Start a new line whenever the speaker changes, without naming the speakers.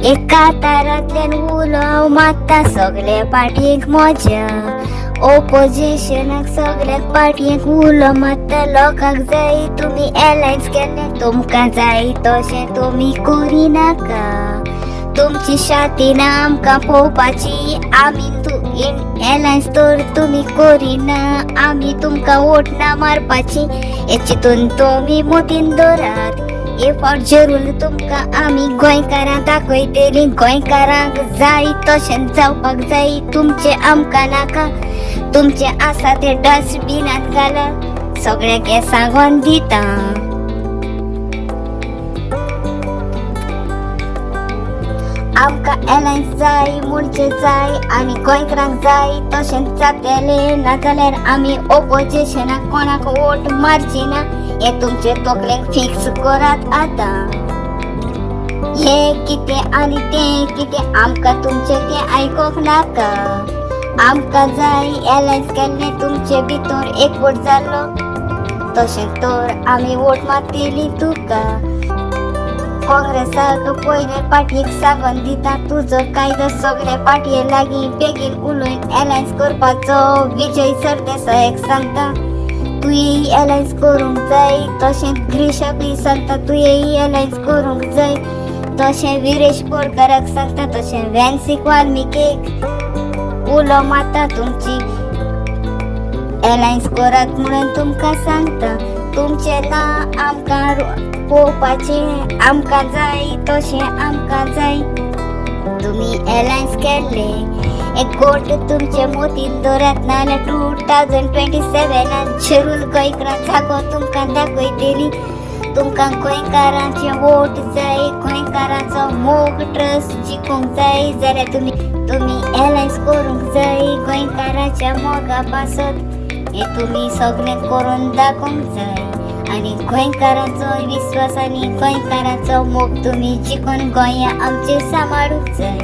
एका तारांतल्यान उलोव मारता सगळे पार्टीक मजा. ओपोजिशनाक सगळ्याक पार्टीक उलो मारता. लोकांक जाय तुमी एलायन्स केले, तुमकां जाय तशें तुमी करिनाका. तुमची शातीन आमकां पळोवपाची. आमी एलायन्स तर तुमी करिना. आमी तुमकां वोट ना मारपाची. हे चिंतून तुमी मतीन दवरात. हे फावट जरूर तुमकां आमी गोंयकारां दाखयतलीं. गोंयकारांक जाय तशें जावपाक जाय. तुमचें आमकां नाका. तुमचें आसा तें डस्टबिनांत घाला. सगळ्याक हें सांगोन दिता. आमकां एलायन्स जाय म्हणजे जाय आनी गोंयकारांक जाय तशें जातलें. नाजाल्यार आमी ओपोजिशनाक कोणाक वोट मारची ना. हें तुमचे तकलेक फिक्स करात आतां. हें कितें आनी तें कितें आमकां तुमचें तें आयकोंक नाका. आमकां जाय एलायन्स केल्लें तुमचे भितर एकवट जाल्लो. तशें तर आमी वोट मारतलीं तुका. काँग्रेसाक पयले पार्टीक सांगोन दिता. तुजो कायदो सगळे पार्टये लागीं बेगीन उलोवन एलायन्स करपाचो. विजय सरदेसायक सांगता तुयेंय एलायन्स करूंक जाय. तशेंच ग्रिशाकूय सांगता तुयेंय एलायन्स करूंक जाय. तशें विरेश बोरकाराक सांगता. तशें वेन्सिक वाल्मिकेक उलो मारता तुमची एलायन्स करात म्हणून तुमकां सांगता. तुमचें ना आमकां पळोवपाचें. आमकां जाय तशें आमकां जाय. तुमी एलायन्स केल्ले एक गोट तुमचे मतीन दवरात. नाल्यार 2027 जरूर गोंयकारां जागो तुमकां दाखयतलीं. तुमकां गोंयकारांचे वोट जाय. गोंयकारांचो मोग ट्रस्ट जिखूंक जाय जाल्यार तुमी एलायन्स करूंक जाय. गोंयकारांच्या मोगा पासत हें तुमी सगळें करून दाखोवंक जाय. आनी गोंयकारांचो विश्वास आनी गोंयकारांचो मोग तुमी जिखून गोंया आमचे सांबाळूंक जाय.